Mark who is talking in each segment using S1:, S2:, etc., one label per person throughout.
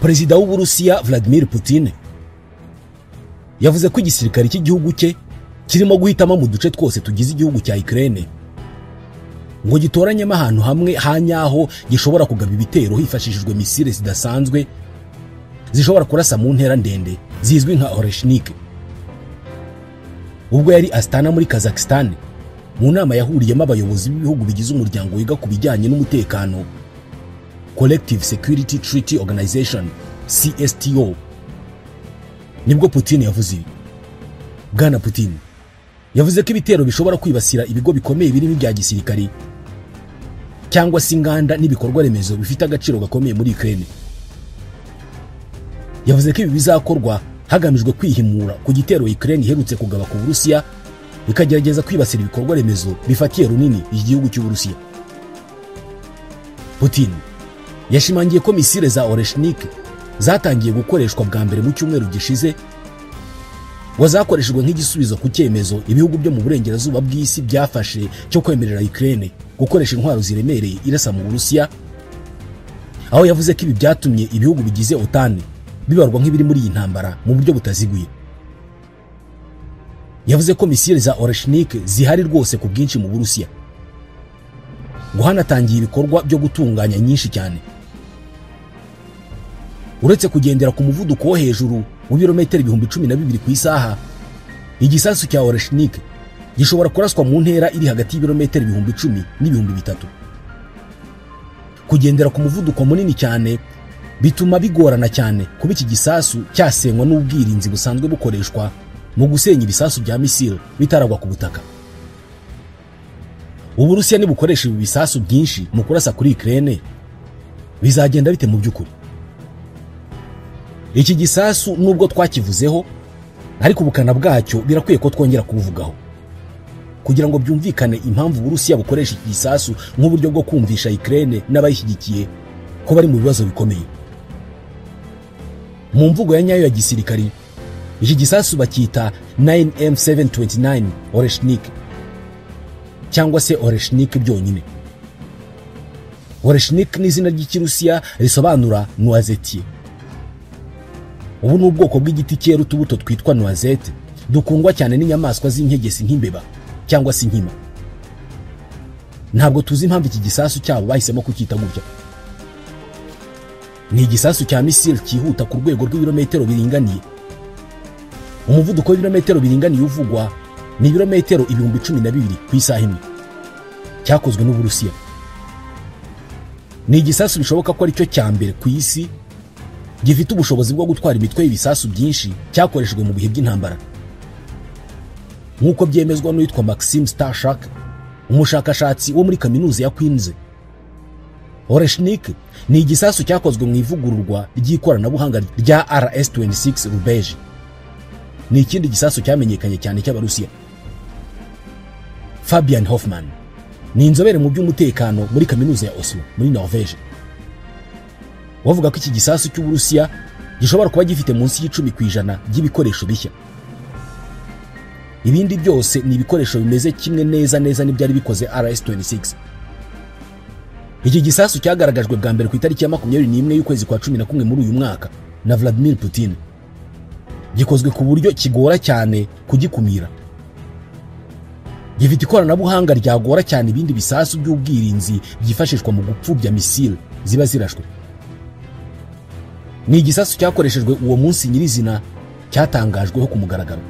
S1: Perezida w'Uburusiya Vladimir Putin yavuze ko igisirikare cy'igihugu cye kirimo guhitamo mu duce twose tugize igihugu cya Ukraine ngo gitoranyemo ahantu hamwe hanyaho gishobora kugaba ibitero hifashishijwe misile zidasanzwe zishobora kurasa mu ntera ndende zizwi nka Oreshnik. Ubwo yari Astana muri Kazakhstan mu nama yahuriyemo abayobozi b'ibihugu bigize umuryango wiga ku bijyanye n'umutekano Collective Security Treaty Organization CSTO, nibwo Putin yavuze ibi. Bwana Putin yavuze ko ibitero bishobora kwibasira ibigo bikomeye birimo ibya gisirikari cyangwa se inganda n'ibikorwa remezo bifite agaciro gakomeye muri Ukraine. Yavuze ko ibi bizakorwa hagamijwe kwihimura ku gitero Ukraine iherutse kugaba ku Burusiya bikagerageza kwibasira ibikorwa remezo bifatiye runini igihugu cy'Uburusiya. Putin yashimangiye ko misile za Oreshnik zatangiye gukoreshwa bwa mbere mu cyumweru gishize, wazakoreshejwe nk'igisubizo ku cyemezo ibihugu byo mu burengerazuba bw'isi byafashe cyo kwemerera Ukraine gukoresha intwaro ziremereye irasa mu Burusiya, aho yavuze ko ibi byatumye ibihugu bigize OTAN bibarwa nk'ibiri muri iyi ntambara mu buryo butaziguye. Yavuze ko misile za Oreshnik zihari rwose ku bwinshi mu Burusiya, ngo hanatangiye ibikorwa byo gutunganya nyinshi cyane. Uretse kugendera ku muvuduko wo hejuru w'ibirometero 12,000 ku isaha, igisasu cya Oreshnik gishobora kuraswa mu ntera iri hagati y'ibirometero 10,000 n'3,000. Kugendera ku muvuduko munini cyane bituma bigorana cyane kuba iki gisasu cyasenywa n'ubwirinzi busanzwe bukoreshwa mu gusenya ibisasu bya misile bitaragwa ku butaka. Uburusiya nibukoresha ibi bisasu byinshi mu kurasa kuri Ukraine, bizagenda bite mu by'ukuri? Iki gisasu nubwo twakivuzeho, ariko ubukana bwacyo birakwiye ko twongera kubuvugaho kugira ngo byumvikane impamvu Uburusiya bukoresha iki gisasu nk'uburyo bwo kumvisha Ukraine n'abayishyigikiye ko bari mu bibazo bikomeye. Mu mvugo ya nyayo ya gisirikari, iki gisasu bacyita 9M729 Oreshnik cyangwa se Oreshnik byonyine. Oreshnik ni izina ry'Ikirusiya risobanura noisetier. Ubu ni ubwoko bw'igiti cyera utubuto twitwa noisette dukundwa cyane n'inyamaswa z'inkegesi nk'imbeba cyangwa se inkima. Ntabwo tuzi impamvu iki gisasu cyabo bahisemo kucyita gutya. Ni igisasu cya misile cyihuta ku rwego rw'ibirometero biringaniye. Umuvuduko w'ibirometero biringaniye uvugwa ni ibirometero 12,000 ku isaha imwe. Cyakozwe n'Uburusiya. Ni igisasu bishoboka ko ari cyo cya mbere ku isi gifite ubushobozi bwo gutwara imitwe y'ibisasu byinshi cyakoreshejwe mu bihe by'intambara, nk'uko byemezwa n'uwitwa Maxim Starshak, umushakashatsi wo muri kaminuza ya Queen's. Oreshnik ni igisasu cyakozwe mu ivugururwa ry'ikoranabuhanga rya RS-26 Rubeje. Ni ikindi gisasu cyamenyekanye cyane cy'Abarusiya. Fabian Hoffman ni inzobere mu by'umutekano muri kaminuza ya Oslo muri Norvege. Wavuga ko iki gisasu cy'Uburusiya gishobora kuba gifite munsi y'10% by'ibikoresho bishya. Ibindi byose ni ibikoresho bimeze kimwe neza n'ibyari bikoze RS-26. Iki gisasu cyagaragajwe bwa mbere ku itariki ya 21 y'ukwezi kwa 11 muri uyu mwaka na Vladimir Putin. Gikozwe ku buryo kigora cyane kugikumira. Gifite ikoranabuhanga ryagora cyane ibindi bisasu by'ubwirinzi byifashishwa mu gupfubya misile ziba zirashwe. Ni igisasu cyakoreshejwe uwo munsi nyirizina cyatangajweho ku mugaragaro.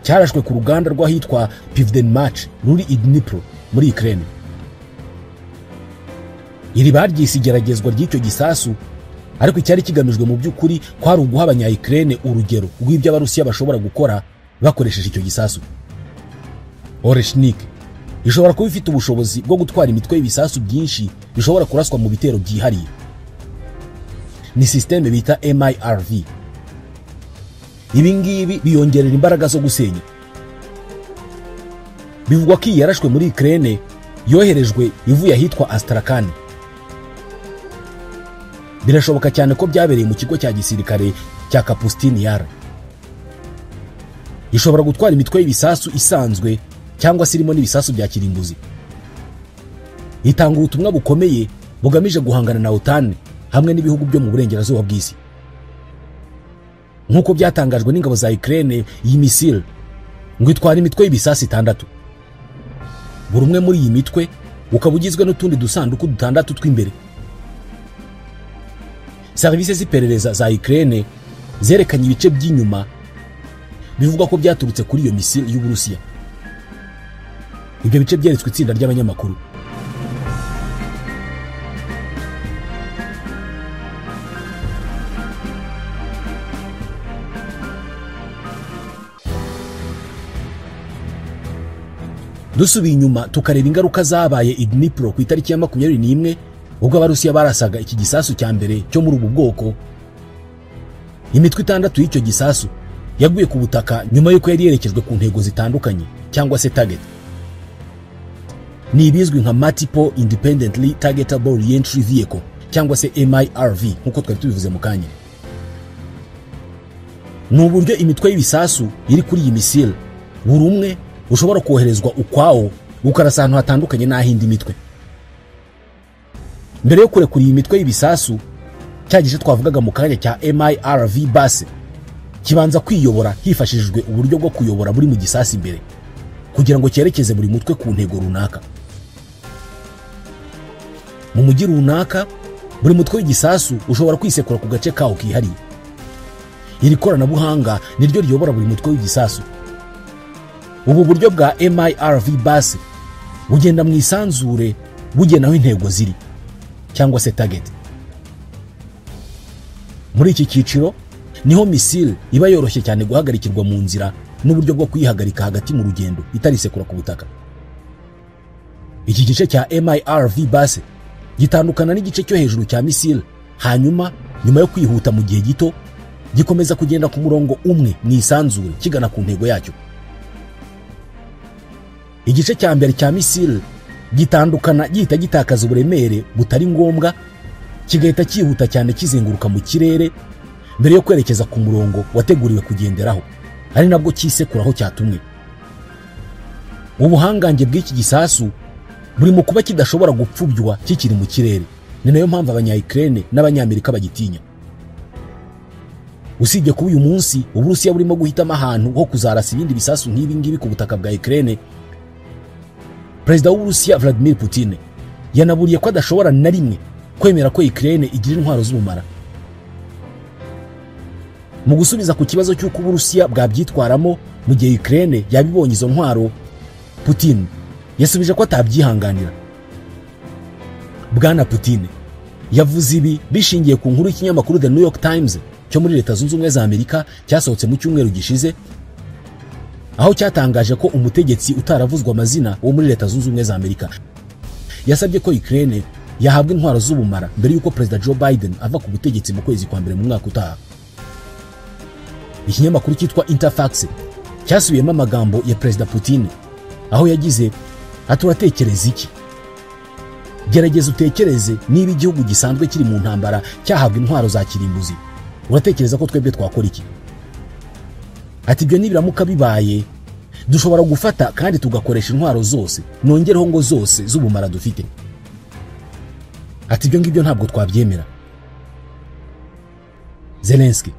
S1: Cyarashwe ku ruganda rw'ahitwa Pivdenmach ruri i Dnipro muri Ukraine. Iri baryise igeragezwa ry'icyo gisasu, ariko icyari kigamijwe mu by'ukuri kwari uguha abanya-Ukraine urugero rw'ibyo Abarusiya bashobora gukora bakoresheje icyo gisasu. Oreshnik ishobora kuba ifite ubushobozi bwo gutwara imitwe y'ibisasu byinshi bishobora kuraswa mu bitero byihariye. Ni systeme bita MIRV. Ibi ngibi biyongerera imbaraga zo gusenya. Bivugwa ko yarashwe muri Ukraine yoherejwe ivuye ahitwa Astrakhan. Birashoboka cyane ko byabereye mu kigo cya gisirikare cya Kapustin Yar. Ishobora gutwara imitwe y'ibisasu isanzwe cyangwa se irimo n'ibisasu bya kirimbuzi. Itanga ubutumwa bukomeye bugamije guhangana na OTAN hamwe n'ibihugu byo mu burengerazuba bw'isi. Nk'uko byatangajwe n'ingabo za Ukraine, iyi missile ngo itwara imitwe y'ibisasu 6. Buri umwe muri iyi mitwe ukaba ugizwe n'utundi dusanduku 6 tw'imbere. Serivisi z'iperereza za Ukraine zerekanye ibice by'inyuma bivugwa ko byaturutse kuri iyo missile y'Uburusiya. Ibyo bice byeretswe itsinda ry'abanyamakuru. Dusubiye inyuma tukareba ingaruka zabaye i Dnipro ku itariki ya 21 ubwo Abarusiya barasaga iki gisasu cya mbere cyo muri ubu bwoko. Imitwe 6 y'icyo gisasu yaguye ku butaka nyuma yuko yari yerekejwe ku ntego zitandukanye cyangwa se target. Ni ibizwi nka Multiple Independently Targetable Reentry Vehicle cyangwa se MIRV nkuko twari tubivuze mu kanya. Ni uburyo imitwe y'ibisasu iri kuri iyi missile buri umwe ushobora koherezwa ukwawo ukarasa ahantu hatandukanye n'ahindi mitwe. Mbere yo kurekura iyi mitwe y'ibisasu, cya gice twavugaga mu kanya cya MIRV base kibanza kwiyobora hifashishijwe uburyo bwo kuyobora buri mu gisasi imbere kugira ngo cyerekeze buri mutwe ku ntego runaka. Mu mujyi runaka buri mutwe w'igisasu ushobora kwisekura ku gace kawo kihariye. Iri koranabuhanga niryo riyobora buri mutwe w'igisasu. Ubu buryo bwa MIRV base bugenda mu isanzure bugenaho intego ziri cyangwa se target. Muri iki cyiciro niho missile iba yoroshye cyane guhagarikirwa mu nzira n'uburyo bwo kuyihagarika hagati mu rugendo itarisekura ku butaka. Iki gice cya MIRV base gitandukana n'igice cyo hejuru cya missile, hanyuma nyuma yo kwihuta mu gihe gito gikomeza kugenda ku murongo umwe mu isanzure kigana ku ntego yacyo. Igice cya mbere cya missile gitandukana gihita gitakaza uburemere butari ngombwa kigahita cyihuta cyane kizenguruka mu kirere mbere yo kwerekeza ku murongo wateguriwe kugenderaho, ari nabwo cyisekuraho cyatumwe. Ubuhangange bw'iki gisasu buri mu kuba kidashobora gupfubywa kikiri mu kirere. Ni nayo mpamvu abanya-Ukraine n'abanyamerika bagitinya. Usibye kuba uyu munsi Uburusiya burimo guhitamo ahantu ho kuzarasa ibindi bisasu nk'ibi ngibi ku butaka bwa Ukraine, Perezida w'Uburusiya Vladimir Putin yanaburiye ko adashobora na rimwe kwemera ko Ukraine igira intwaro z'ubumara. Mu gusubiza ku kibazo cy'uko Uburusiya bwabyitwaramo mu gihe Ukraine yabibonye izo ntwaro, Putin yasubije ko atabyihanganira. Bwana Putin yavuze ibi bishingiye ku nkuru y'ikinyamakuru The New York Times cyo muri Leta Zunze Ubumwe za Amerika cyasohotse mu cyumweru gishize, aho cyatangaje ko umutegetsi utaravuzwa amazina wo muri Leta Zunze Ubumwe za Amerika yasabye ko Ukraine yahabwa intwaro z'ubumara mbere yuko Perezida Joe Biden ava ku butegetsi mu kwezi kwa mbere mu mwaka utaha. Ikinyamakuru cyitwa Interfax cyasubiyemo amagambo ya Perezida Putin aho yagize ati uratekereza iki? Gerageza utekereze niba igihugu gisanzwe kiri mu ntambara cyahabwa intwaro za kirimbuzi, uratekereza ko twebwe twakora iki? Ati ibyo nibiramuka bibaye dushobora gufata kandi tugakoresha intwaro zose, nongereho ngo zose z'ubumara dufite. Ati ibyo ngibyo ntabwo twabyemera. Zelensky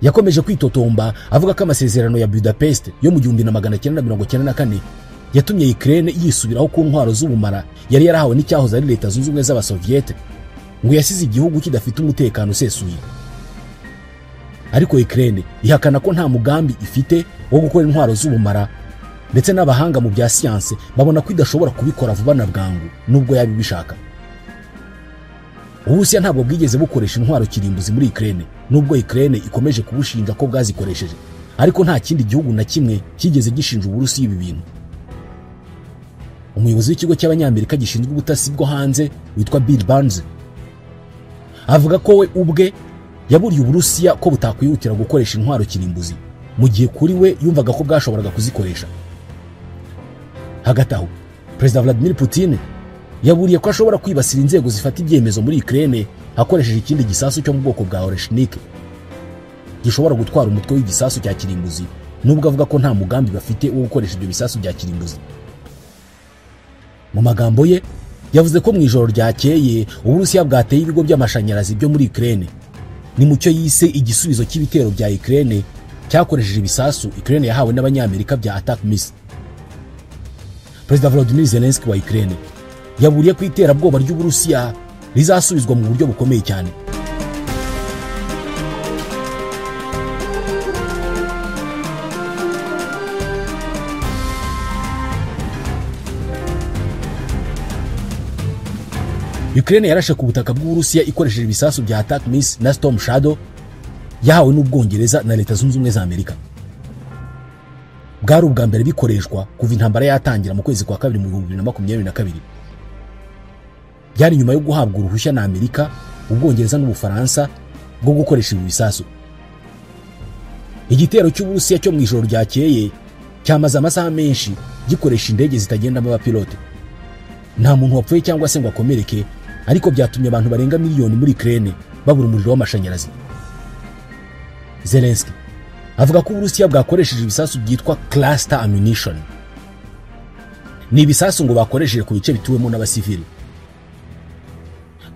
S1: yakomeje kwitotomba avuga ko amasezerano ya Budapest yo mu 1994 yatumye Ukraine yisubiraho ku ntwaro z'ubumara yari yarahawe n'icyahoze ari Leta Zunze Ubumwe z'Abasoviete, ngo yasize igihugu kidafite umutekano usesuye. Ariko Ukraine ihakana ko nta mugambi ifite wo gukora intwaro z'ubumara, ndetse n'abahanga mu bya siyanse babona ko idashobora kubikora vuba na bwangu nubwo yabibishaka. Uburusiya ntabwo bwigeze bukoresha intwaro kirimbuzi muri Ukraine, nubwo Ukraine ikomeje kubushinja ko bwazikoresheje, ariko nta kindi gihugu na kimwe kigeze gishinja Uburusiya ibi bintu. Umuyobozi w'ikigo cy'abanyamerika gishinzwe ubutasi bwo hanze witwa Bill Burns avuga ko we ubwe yaburiye Uburusiya ko butakwihutira gukoresha intwaro kirimbuzi mu gihe kuri we yumvaga ko bwashoboraga kuzikoresha. Hagati aho Perezida Vladimir Putin yaburiye ko ashobora kwibasira inzego zifata ibyemezo muri Ukraine akoresheje ikindi gisasu cyo mu bwoko bwa Oreshnik gishobora gutwara umutwe w'igisasu cya kirimbuzi, nubwo avuga ko nta mugambi bafite wo gukoresha ibyo bisasu bya kirimbuzi. Mu magambo ye yavuze ko mu ijoro ryakeye Uburusiya bwateye ibigo by'amashanyarazi byo muri Ukraine. Ni mu cyo yise igisubizo cy'ibitero bya Ukraine cyakoresheje ibisasu Ukraine yahawe n'Abanyamerika bya attack miss. Perezida Volodymyr Zelensky wa Ukraine yaburiye ko iterabwoba ry'Uburusiya rizasubizwa mu buryo bukomeye cyane. Ukraine yarashe ku butaka bw'Uburusiya ikoresheje ibisasu bya attack miss na Storm Shadow yahawe n'Ubwongereza na Leta Zunze Ubumwe za Amerika. Bwari ubwa mbere bikoreshwa kuva intambara yatangira mu kwezi kwa kabiri mu 2022. Byari nyuma yo guhabwa uruhushya na Amerika, Ubwongereza n'Ubufaransa bwo gukoresha ibi bisasu. Igitero cy'Uburusiya cyo mu ijoro ryakeye cyamaze amasaha menshi gikoresha indege zitagendamo abapilote. Nta muntu wapfuye cyangwa se ngo akomereke, ariko byatumye abantu barenga miliyoni muri Ukraine babura umuriro w'amashanyarazi. Zelensky avuga ko Uburusiya bwakoresheje ibisasu byitwa cluster ammunition. Ni ibisasu ngo bakoresheje ku bice bituwemo n'abasivili.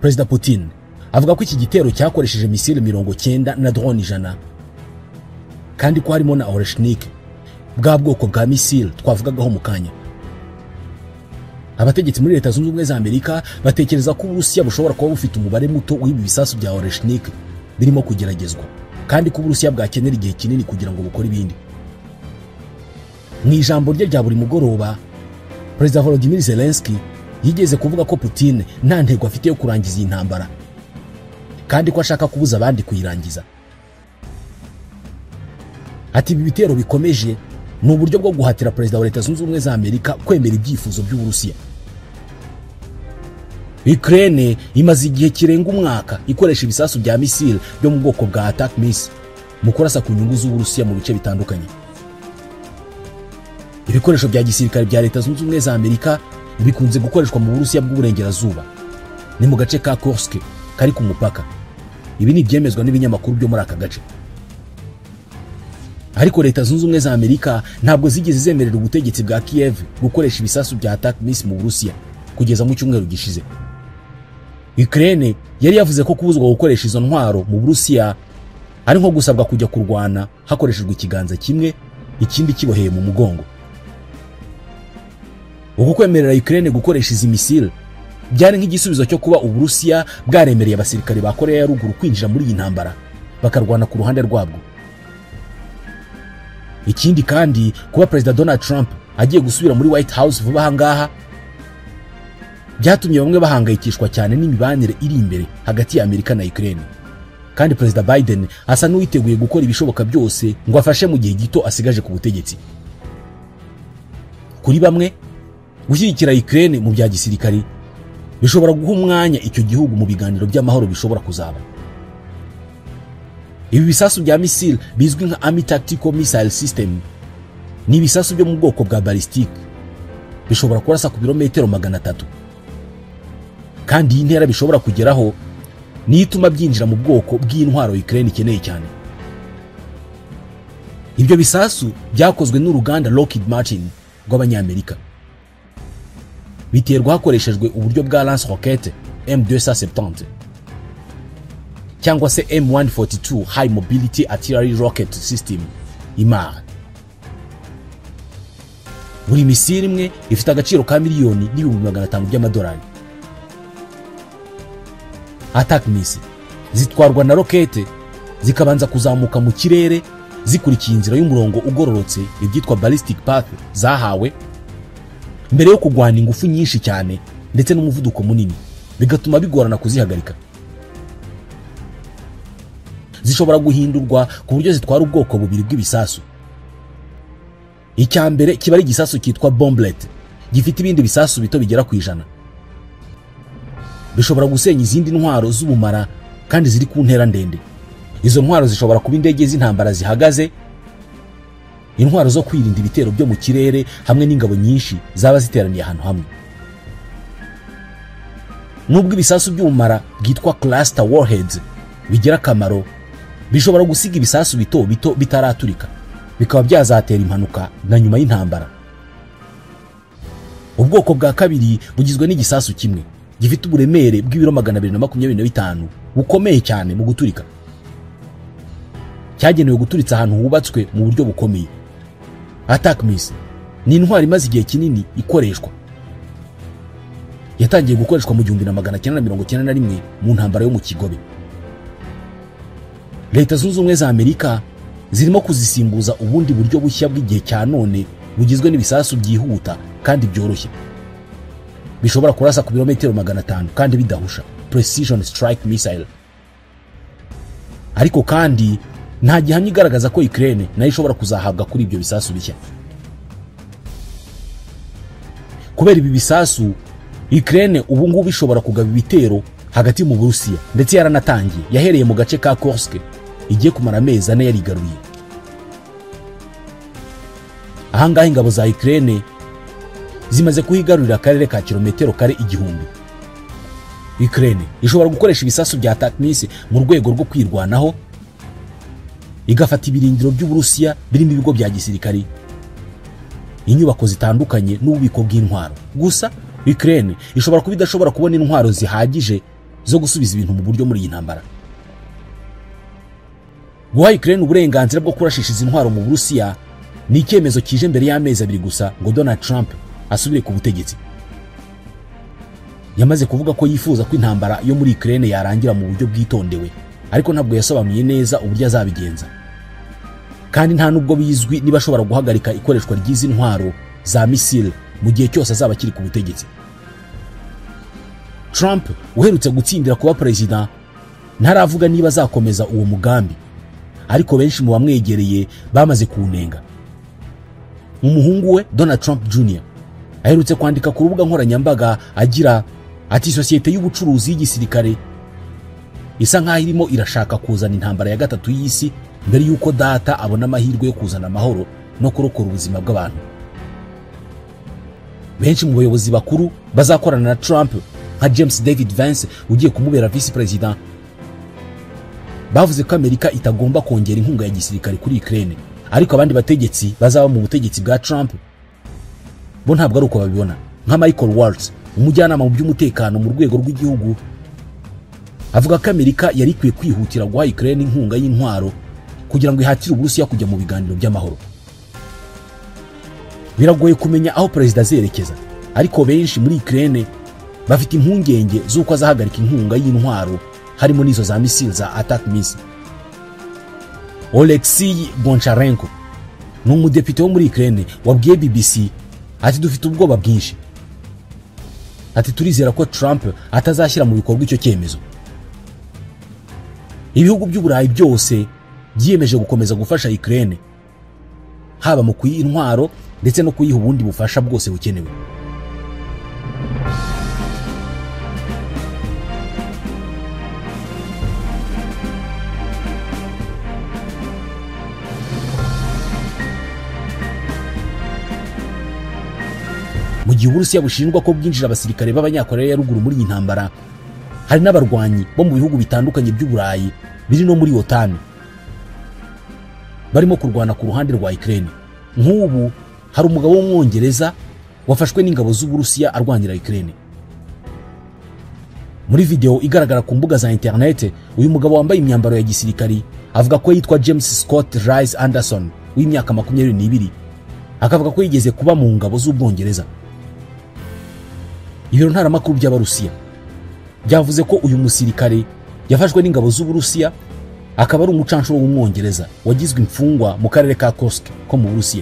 S1: Perezida Putin avuga ko iki gitero cyakoresheje misile 90 na drone 100, kandi ko harimo na Oreshnik, bwa bwoko bwa misile twavugagaho mu kanya. Abategetsi muri Leta Zunze Ubumwe za Amerika batekereza ko Uburusiya bushobora kuba bufite umubare muto w'ibi bisasu bya Oreshnik birimo kugeragezwa, kandi ko Uburusiya bwakenera igihe kinini kugira ngo bukore ibindi. Mu ijambo rye rya buri mugoroba, Perezida Volodymyr Zelensky yigeze kuvuga ko Putin nta ntego afite yo kurangiza iyi ntambara, kandi ko ashaka kubuza abandi kuyirangiza. Ati ibi bitero bikomeje ni uburyo bwo guhatira Perezida wa Leta Zunze Ubumwe za Amerika kwemera ibyifuzo by'Uburusiya. Ukraine imaze igihe kirenga umwaka ikoresha ibisasu bya misile byo mu bwoko bwa attack miss mu kurasa ku nyungu z'Uburusiya mu bice bitandukanye. Ibikoresho bya gisirikare bya Leta Zunze Ubumwe za Amerika bikunze gukoreshwa mu Burusiya bw'uburengerazuba, ni mu gace ka Kursk kari ku mupaka. Ibi ni byemezwa n'ibinyamakuru byo muri aka gace. Ariko Leta Zunze Ubumwe za Amerika ntabwo zigeze zemerera ubutegetsi bwa Kiev gukoresha ibisasu bya attack miss mu Burusiya kugeza mu cyumweru gishize. Ukraine yari yavuze ko kubuzwa gukoresha izo ntwaro mu Burusiya ari nko gusabwa kujya kurwana hakoreshejwe ikiganza kimwe, ikindi kiboheye mu mugongo. Uko kwemerera Ukraine gukoresha izi misile byari nk'igisubizo cyo kuba Uburusiya bwaremereye abasirikare ba Korea ya Ruguru kwinjira muri iyi ntambara bakarwana ku ruhande rwabwo. Ikindi kandi kuba Perezida Donald Trump agiye gusubira muri White House vuba ahangaha byatumye bamwe bahangayikishwa cyane n'imibanire iri imbere hagati ya Amerika na Ukraine, kandi Perezida Biden asa n'uwiteguye gukora ibishoboka byose ngo afashe mu gihe gito asigaje ku butegetsi. Kuri bamwe, gushyigikira Ukraine mu bya gisirikari bishobora guha umwanya icyo gihugu mu biganiro by'amahoro bishobora kuzaba. Ibi bisasu bya misile bizwi nka Army Tactical Missile System ni ibisasu byo mu bwoko bwa ballistic, bishobora kurasa ku birometero 300, kandi iyi ntera bishobora kugeraho ni ituma byinjira mu bwoko bw'intwaro Ukraine ikeneye cyane. Ibyo bisasu byakozwe n'uruganda Lockheed Martin rw'Abanyamerika, biterwa hakoreshejwe uburyo bwa lance rocket M270 cyangwa se M142 High Mobility Artillery Rocket System IMAR. Buri misile imwe ifite agaciro ka miliyoni $500 by'amadolari. Attack miss zitwarwa na rokete zikabanza kuzamuka mu kirere zikurikiye inzira y'umurongo ugororotse ibyitwa ballistic path zahawe, mbere yo kugwana ingufu nyinshi cyane ndetse n'umuvuduko munini, bigatuma bigorana kuzihagarika. Zishobora guhindurwa ku buryo zitwara ubwoko bubiri bw'ibisasu. Icya mbere kiba ari igisasu cyitwa bomblet, gifite ibindi bisasu bito bigera ku 100. Bishobora gusenya izindi ntwaro z'ubumara kandi ziri ku ntera ndende. Izo ntwaro zishobora kuba indege z'intambara zihagaze, intwaro zo kwirinda ibitero byo mu kirere, hamwe n'ingabo nyinshi zaba ziteraniye ahantu hamwe. Nubwo ibisasu by'ubumara bwitwa cluster warheads bigira akamaro, bishobora gusiga ibisasu bito bito bitaraturika, bikaba byazatera impanuka na nyuma y'intambara. ubwoko bwa kabiri bugizwe n'igisasu kimwe gifite uburemere bw'ibiro 225 bukomeye cyane mu guturika, cyagenewe guturitsa ahantu hubatswe mu buryo bukomeye. Attack missile ni intwari imaze igihe kinini ikoreshwa. Yatangiye gukoreshwa mu 1991 mu ntambara yo mu Kigobe. Leta Zunze Ubumwe za Amerika zirimo kuzisimbuza ubundi buryo bushya bw'igihe cya none bugizwe n'ibisasu byihuta kandi byoroshye, bishobora kurasa ku birometero 500 kandi bidahusha, precision strike missile. Ariko kandi nta gihamya igaragaza ko Ukraine nayo ishobora kuzahabwa kuri ibyo bisasu bishya. Kubera ibi bisasu, Ukraine ubu ngubu ishobora kugaba ibitero hagati mu Burusiya, ndetse yaranatangiye, yahereye mu gace ka Kursk igiye kumara amezi 4 yarigaruye. Ahangaha ingabo za Ukraine zimaze kuhigarurira akarere ka kilometero kare 1000. Ukraine ishobora gukoresha ibisasu bya attack missile mu rwego rwo kwirwanaho, igafata ibirindiro by'Uburusiya birimo ibigo bya gisirikari, inyubako zitandukanye n'ububiko bw'intwaro. Gusa Ukraine ishobora kuba idashobora kubona intwaro zihagije zo gusubiza ibintu mu buryo muri iyi ntambara. Guha Ukraine uburenganzira bwo kurashisha izi ntwaro mu Burusiya ni icyemezo kije mbere y'amezi 2 gusa ngo Donald Trump asubire ku butegetsi. Yamaze kuvuga ko yifuza ko intambara yo muri Ukraine yarangira mu buryo bwitondewe, ariko ntabwo yasobanuye neza uburyo azabigenza. Kandi nta nubwo bizwi niba ashobora guhagarika ikoreshwa ry'izi ntwaro za missile mu gihe cyose azaba kiri ku butegetsi. Trump uherutse gutsindira kuba president ntaravuga niba azakomeza uwo mugambi, ariko benshi mu bamwegereye bamaze kuwunenga. Umuhungu we Donald Trump Jr. aherutse kwandika ku rubuga nkoranyambaga agira ati sosiyete y'ubucuruzi y'igisirikare isa nkaho irimo irashaka kuzana intambara ya gatatu y'isi mbere y'uko data abona amahirwe yo kuzana amahoro no kurokora ubuzima bw'abantu. Benshi mu bayobozi bakuru bazakorana na Trump nka James David Vance ugiye kumubera vice president bavuze ko Amerika itagomba kongera inkunga ya gisirikare kuri Ukraine, ariko abandi bategetsi bazaba mu butegetsi bwa Trump bo ntabwo ari uko babibona. Nka Michael Waltz, umujyanama mu by'umutekano mu rwego rw'igihugu, avuga ko Amerika yari ikwiye kwihutira guha Ukraine inkunga y'intwaro kugira ngo ihatire Uburusiya kujya mu biganiro by'amahoro. Biragoye kumenya aho perezida azerekeza, ariko benshi muri Ukraine bafite impungenge z'uko azahagarika inkunga y'intwaro harimo n'izo za missile za attack missile. Oleksiy Goncharenko ni umudepite wo muri Ukraine wabwiye BBC ati dufite ubwoba bwinshi, ati turizera ko Trump atazashyira mu bikorwa icyo cyemezo. Ibihugu by'Uburayi byose byiyemeje gukomeza gufasha Ukraine, haba mu kuyiha intwaro ndetse no kuyiha ubundi bufasha bwose bukenewe. Mu gihe Uburusiya bushinjwa ko bwinjira abasirikare b'Abanyakoreya ya ruguru muri iyi ntambara, hari n'abarwanyi bo mu bihugu bitandukanye by'Uburayi biri no muri OTAN barimo kurwana ku ruhande rwa Ukraine. Nk'ubu hari umugabo w'Umwongereza wafashwe n'ingabo z'Uburusiya arwanira Ukraine. Muri video igaragara ku mbuga za internet, uyu mugabo wambaye imyambaro ya gisirikari avuga ko yitwa James Scott Rice Anderson w'imyaka 22, akavuga ko yigeze kuba mu ngabo z'Ubwongereza. Ibiro ntaramakuru by'Abarusiya byavuze ko uyu musirikare yafashwe n'ingabo z'Uburusiya, akaba ari umucanshuro w'Umwongereza wagizwe imfungwa mu karere ka Kursk ko mu Burusiya.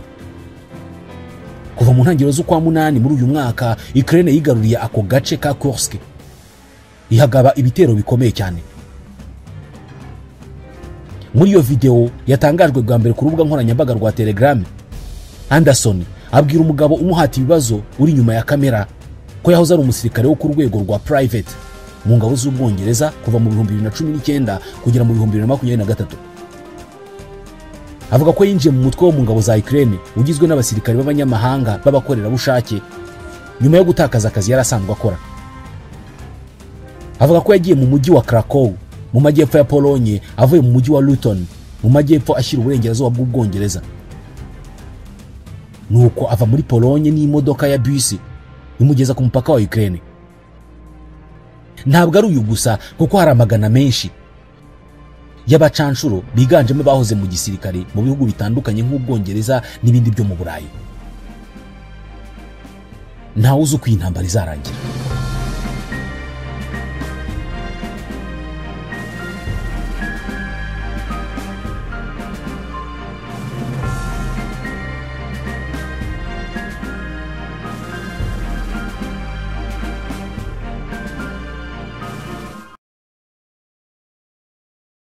S1: Kuva mu ntangiriro z'ukwa 8 muri uyu mwaka, Ukraine yigaruriye ako gace ka Kursk, ihagaba ibitero bikomeye cyane. Muri iyo video yatangajwe bwa mbere ku rubuga nkoranyambaga rwa Telegram, Anderson abwira umugabo umuhata ibibazo uri nyuma ya kamera ko yahoze ari umusirikare wo ku rwego rwa private mu ngabo z'Ubwongereza kuva mu 2019 kugera mu 2023. Avuga ko yinjiye mu mutwe wo mu ngabo za Ukraine ugizwe n'abasirikare b'abanyamahanga b'abakorerabushake nyuma yo gutakaza akazi yarasanzwe akora. Avuga ko yagiye mu mujyi wa Krakow mu majyepfo ya Polonye avuye mu mujyi wa Luton mu majyepfo ashyira uburengerazuba bw'Ubwongereza. Nuko ava muri Polonye n'imodoka ya bus imugeza ku mupaka wa Ukraine. Ntabwo ari uyu gusa kuko hari amagana menshi y'abacanshuro biganjemo bahoze mu gisirikare mu bihugu bitandukanye nk'Ubwongereza n'ibindi byo mu Burayi. Ntawe uzi uko iyi ntambara izarangira.